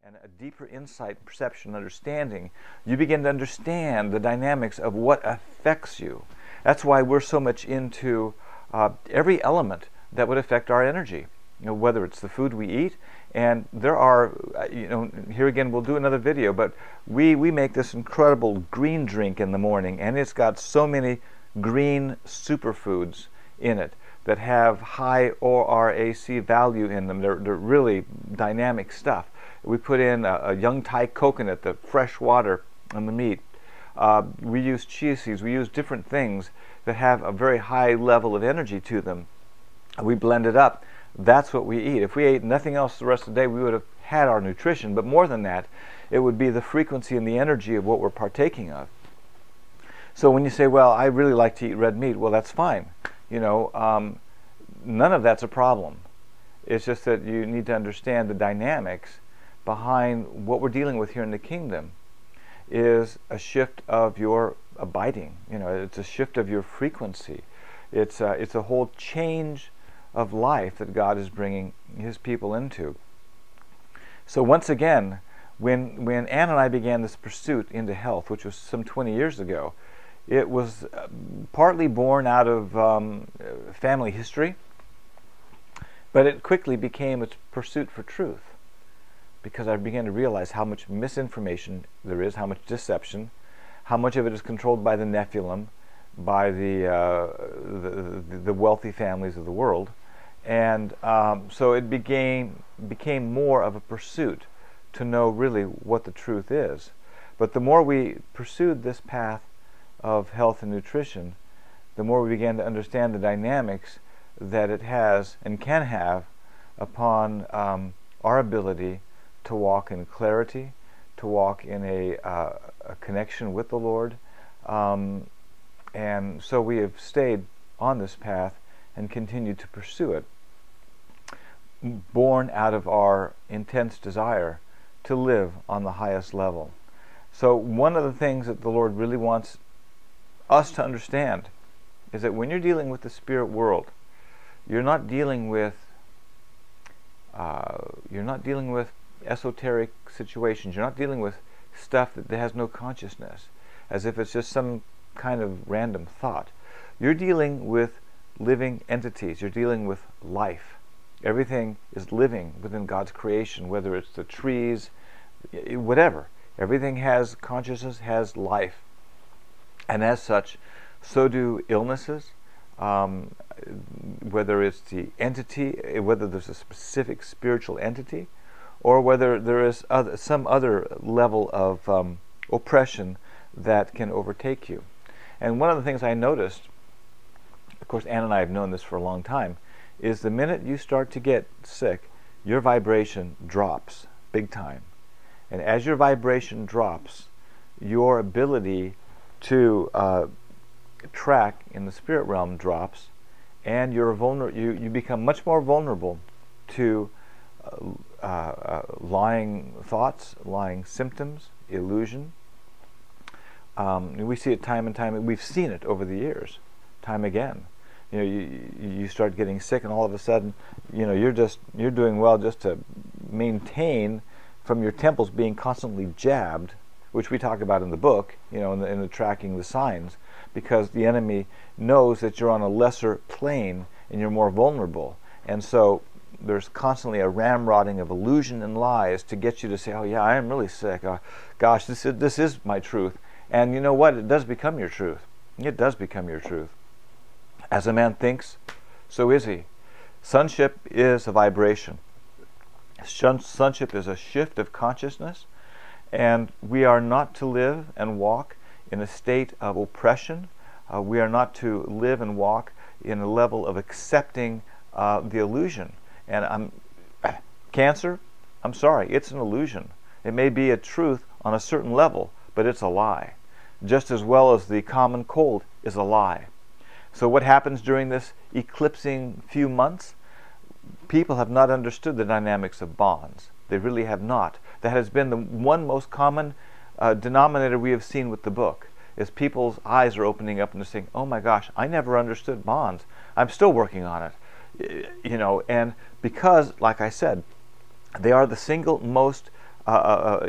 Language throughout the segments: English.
and a deeper insight, perception, understanding, you begin to understand the dynamics of what affects you. That's why we're so much into every element that would affect our energy. Whether it's the food we eat, and there are, here again we'll do another video, but we make this incredible green drink in the morning, and it's got so many green superfoods in it that have high ORAC value in them. They're really dynamic stuff. We put in a young Thai coconut, the fresh water on the meat. We use chia seeds. We use different things that have a very high level of energy to them. We blend it up. That's what we eat. If we ate nothing else the rest of the day, we would have had our nutrition. But more than that, it would be the frequency and the energy of what we're partaking of. So when you say, well, I really like to eat red meat, well, that's fine. None of that's a problem. It's just that you need to understand the dynamics behind what we're dealing with here in the kingdom is a shift of your abiding. It's a shift of your frequency. It's a whole change of life that God is bringing His people into. So once again, when Ann and I began this pursuit into health, which was some 20 years ago, it was partly born out of family history, but it quickly became a pursuit for truth, because I began to realize how much misinformation there is, how much deception, how much of it is controlled by the Nephilim, by the wealthy families of the world. And so it became more of a pursuit to know really what the truth is. But the more we pursued this path of health and nutrition, the more we began to understand the dynamics that it has and can have upon our ability to walk in clarity, to walk in a connection with the Lord. And so we have stayed on this path and continued to pursue it, born out of our intense desire to live on the highest level. So one of the things that the Lord really wants us to understand is that when you're dealing with the spirit world, you're not dealing with esoteric situations. You're not dealing with stuff that has no consciousness, as if it's just some kind of random thought. You're dealing with living entities. You're dealing with life. Everything is living within God's creation, whether it's the trees, whatever. Everything has consciousness, has life. And as such, so do illnesses, whether it's the entity, whether there's a specific spiritual entity, or whether there is some other level of oppression that can overtake you. And one of the things I noticed, of course Ann and I have known this for a long time, is the minute you start to get sick, your vibration drops big time. And as your vibration drops, your ability to track in the spirit realm drops, and you become much more vulnerable to lying thoughts, lying symptoms, illusion. We see it time and time. We've seen it over the years, time again. You start getting sick, and all of a sudden, you're doing well just to maintain from your temples being constantly jabbed, which we talk about in the book, in the tracking the signs, because the enemy knows that you're on a lesser plane and you're more vulnerable, and so there's constantly a ramrodding of illusion and lies to get you to say, "Oh yeah, I am really sick. Gosh, this is my truth." And you know what? It does become your truth. It does become your truth. As a man thinks, so is he. Sonship is a vibration. Sonship is a shift of consciousness, and we are not to live and walk in a state of oppression. We are not to live and walk in a level of accepting the illusion. And cancer, I'm sorry, it's an illusion. It may be a truth on a certain level, but it's a lie. Just as well as the common cold is a lie. So what happens during this eclipsing few months? People have not understood the dynamics of bonds. They really have not. That has been the one most common denominator we have seen with the book, is people's eyes are opening up and they're saying, "Oh my gosh, I never understood bonds. I'm still working on it." And because, like I said, they are the single most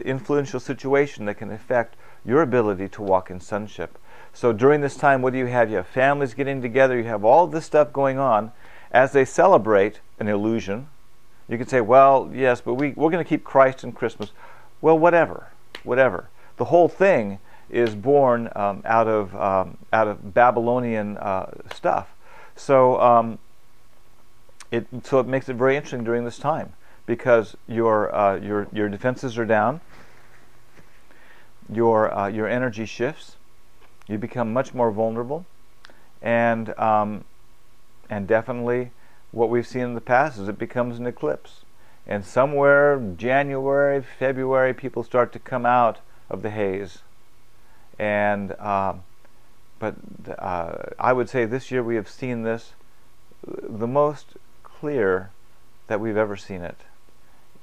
influential situation that can affect your ability to walk in sonship. So during this time, what do you have? You have families getting together. You have all this stuff going on. As they celebrate an illusion, you can say, well, yes, but we're going to keep Christ in Christmas. Well, whatever. The whole thing is born out of Babylonian stuff. So it makes it very interesting during this time, because your defenses are down, your energy shifts, you become much more vulnerable, and definitely what we've seen in the past is it becomes an eclipse, and somewhere January, February, people start to come out of the haze, and but I would say this year we have seen this the most clear that we've ever seen it,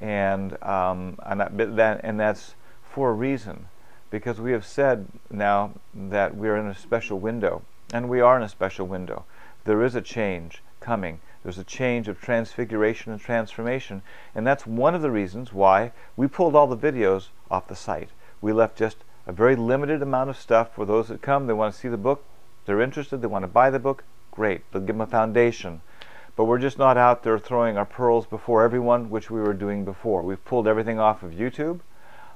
and that's for a reason, because we have said now that we are in a special window, and we are in a special window. There is a change coming. There's a change of transfiguration and transformation, and that's one of the reasons why we pulled all the videos off the site. We left just a very limited amount of stuff for those that come. They want to see the book, they're interested, they want to buy the book, great, they'll give them a foundation. But we're just not out there throwing our pearls before everyone, which we were doing before. We've pulled everything off of YouTube,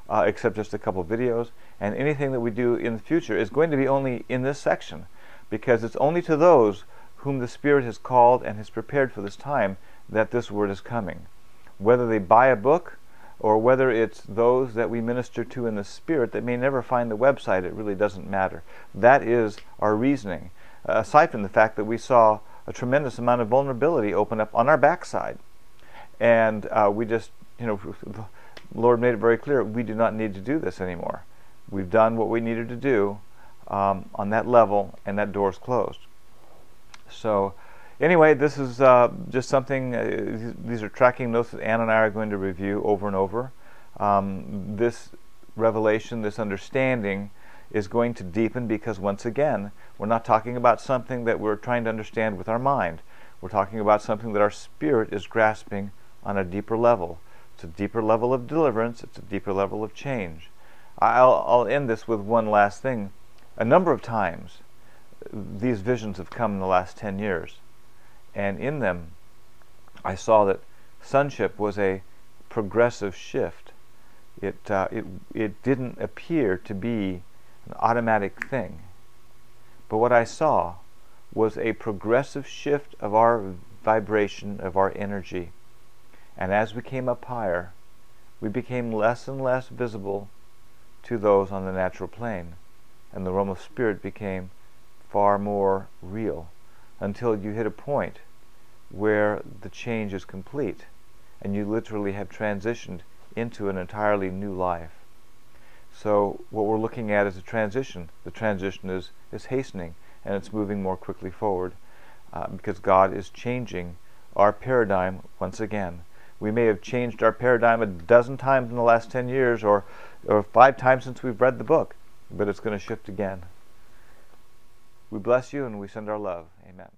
except just a couple of videos, and anything that we do in the future is going to be only in this section, because it's only to those whom the Spirit has called and has prepared for this time that this word is coming. Whether they buy a book, or whether it's those that we minister to in the Spirit that may never find the website, it really doesn't matter. That is our reasoning. Aside from the fact that we saw a tremendous amount of vulnerability open up on our backside. And we just, the Lord made it very clear, we do not need to do this anymore. We've done what we needed to do on that level, and that door's closed. So anyway, this is just something, these are tracking notes that Ann and I are going to review over and over. This revelation, this understanding is going to deepen, because once again, we're not talking about something that we're trying to understand with our mind. We're talking about something that our spirit is grasping on a deeper level. It's a deeper level of deliverance. It's a deeper level of change. I'll end this with one last thing. A number of times these visions have come in the last 10 years, and in them I saw that sonship was a progressive shift. It didn't appear to be an automatic thing, but what I saw was a progressive shift of our vibration, of our energy, and as we came up higher, we became less and less visible to those on the natural plane, and the realm of spirit became far more real, until you hit a point where the change is complete and you literally have transitioned into an entirely new life. So what we're looking at is a transition. The transition is hastening, and it's moving more quickly forward, because God is changing our paradigm once again. We may have changed our paradigm a dozen times in the last 10 years, or 5 times since we've read the book, but it's going to shift again. We bless you, and we send our love. Amen.